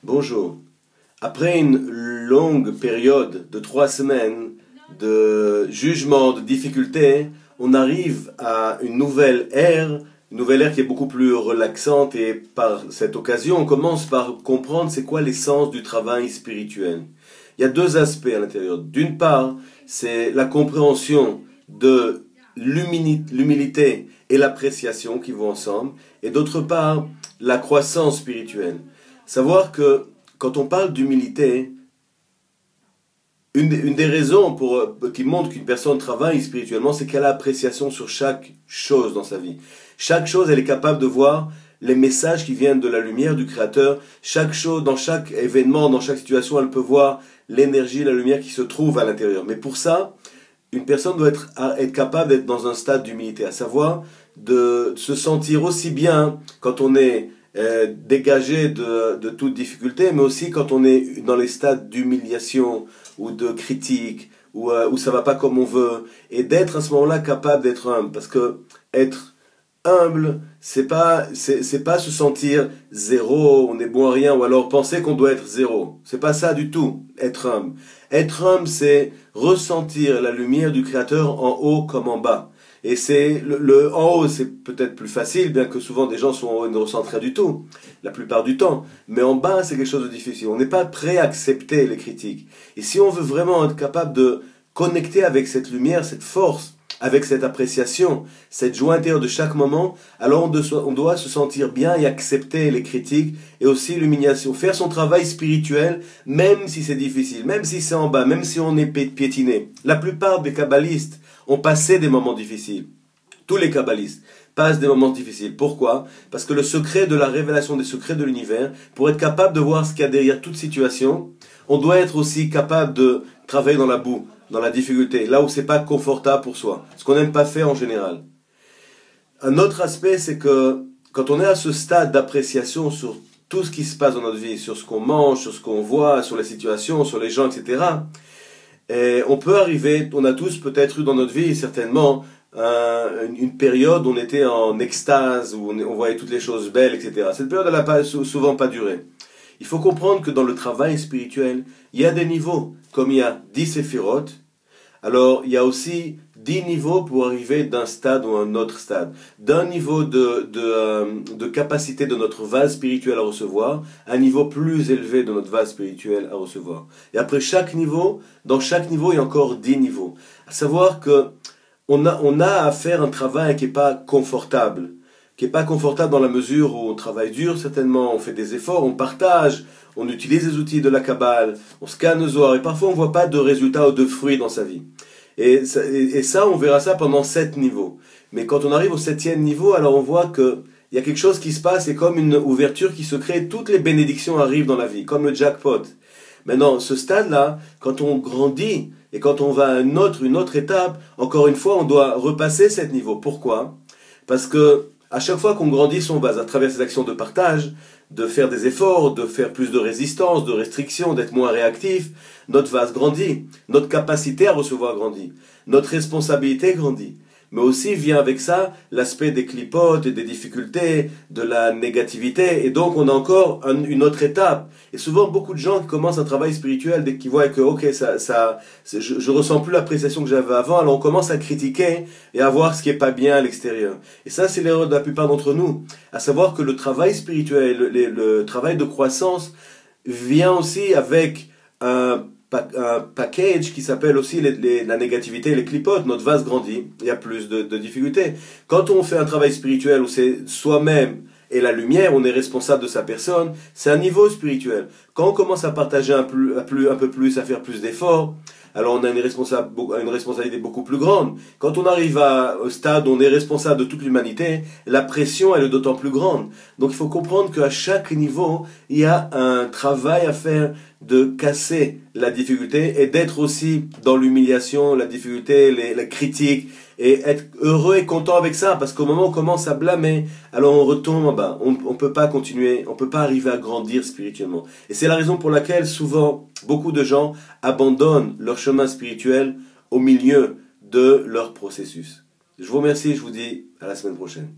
Bonjour. Après une longue période de 3 semaines de jugement, de difficultés, on arrive à une nouvelle ère qui est beaucoup plus relaxante et par cette occasion, on commence par comprendre c'est quoi l'essence du travail spirituel. Il y a deux aspects à l'intérieur. D'une part, c'est la compréhension de l'humilité et l'appréciation qui vont ensemble, et d'autre part, la croissance spirituelle. Savoir que quand on parle d'humilité, une des raisons qui montrent qu'une personne travaille spirituellement, c'est qu'elle a appréciation sur chaque chose dans sa vie. Chaque chose, elle est capable de voir les messages qui viennent de la lumière du Créateur. Chaque chose, dans chaque événement, dans chaque situation, elle peut voir l'énergie, la lumière qui se trouve à l'intérieur. Mais pour ça, une personne doit être capable d'être dans un stade d'humilité, à savoir de se sentir aussi bien quand on est dégagé de toute difficulté, mais aussi quand on est dans les stades d'humiliation ou de critique, où ça va pas comme on veut, et d'être à ce moment-là capable d'être humble, parce que être humble, c'est pas se sentir zéro, on est bon à rien, ou alors penser qu'on doit être zéro. C'est pas ça du tout, être humble. Être humble, c'est ressentir la lumière du Créateur en haut comme en bas. Et c'est le en haut, c'est peut-être plus facile, bien que souvent des gens sont en haut et ne ressentent rien du tout, la plupart du temps. Mais en bas, c'est quelque chose de difficile. On n'est pas prêt à accepter les critiques. Et si on veut vraiment être capable de connecter avec cette lumière, cette force, avec cette appréciation, cette joie intérieure de chaque moment, alors on doit se sentir bien et accepter les critiques et aussi l'humiliation. Faire son travail spirituel, même si c'est difficile, même si c'est en bas, même si on est piétiné. La plupart des kabbalistes ont passé des moments difficiles. Tous les kabbalistes passent des moments difficiles. Pourquoi? Parce que le secret de la révélation des secrets de l'univers, pour être capable de voir ce qu'il y a derrière toute situation, on doit être aussi capable de travailler dans la boue, dans la difficulté, là où c'est pas confortable pour soi, ce qu'on n'aime pas faire en général. Un autre aspect, c'est que quand on est à ce stade d'appréciation sur tout ce qui se passe dans notre vie, sur ce qu'on mange, sur ce qu'on voit, sur les situations, sur les gens, etc., et on peut arriver, on a tous peut-être eu dans notre vie, certainement, une période où on était en extase, où on voyait toutes les choses belles, etc. Cette période, elle n'a souvent pas duré. Il faut comprendre que dans le travail spirituel, il y a des niveaux. Comme il y a 10 séphirotes, alors il y a aussi 10 niveaux pour arriver d'un stade ou à un autre stade. D'un niveau de capacité de notre vase spirituel à recevoir, à un niveau plus élevé de notre vase spirituel à recevoir. Et après chaque niveau, dans chaque niveau, il y a encore 10 niveaux. À savoir que on a à faire un travail qui n'est pas confortable. Qui n'est pas confortable dans la mesure où on travaille dur, certainement, on fait des efforts, on partage, on utilise les outils de la Kabbale, on scanne le Zohar, et parfois on ne voit pas de résultats ou de fruits dans sa vie. Et ça, on verra ça pendant 7 niveaux. Mais quand on arrive au 7e niveau, alors on voit qu'il y a quelque chose qui se passe, c'est comme une ouverture qui se crée, toutes les bénédictions arrivent dans la vie, comme le jackpot. Maintenant, ce stade-là, quand on grandit, et quand on va à une autre étape, encore une fois, on doit repasser 7 niveaux. Pourquoi? Parce que à chaque fois qu'on grandit son vase à travers ces actions de partage, de faire des efforts, de faire plus de résistance, de restriction, d'être moins réactif, notre vase grandit, notre capacité à recevoir grandit, notre responsabilité grandit. Mais aussi vient avec ça l'aspect des clipotes et des difficultés, de la négativité, et donc on a encore une autre étape. Et souvent beaucoup de gens qui commencent un travail spirituel, dès qu'ils voient que ok, je ressens plus l'appréciation que j'avais avant, alors on commence à critiquer et à voir ce qui est pas bien à l'extérieur. Et ça c'est l'erreur de la plupart d'entre nous, à savoir que le travail spirituel, le travail de croissance vient aussi avec un package qui s'appelle aussi la négativité, les clipotes. Notre vase grandit, il y a plus de difficultés. Quand on fait un travail spirituel où c'est soi-même et la lumière, on est responsable de sa personne, c'est un niveau spirituel. Quand on commence à partager un peu plus, à faire plus d'efforts, alors on a une responsabilité beaucoup plus grande. Quand on arrive au stade où on est responsable de toute l'humanité, la pression elle est d'autant plus grande. Donc il faut comprendre qu'à chaque niveau, il y a un travail à faire de casser la difficulté et d'être aussi dans l'humiliation, la difficulté, les critiques, et être heureux et content avec ça, parce qu'au moment où on commence à blâmer, alors on retombe en bas. On peut pas continuer, on peut pas arriver à grandir spirituellement. Et c'est la raison pour laquelle souvent, beaucoup de gens abandonnent leur chemin spirituel au milieu de leur processus. Je vous remercie, je vous dis à la semaine prochaine.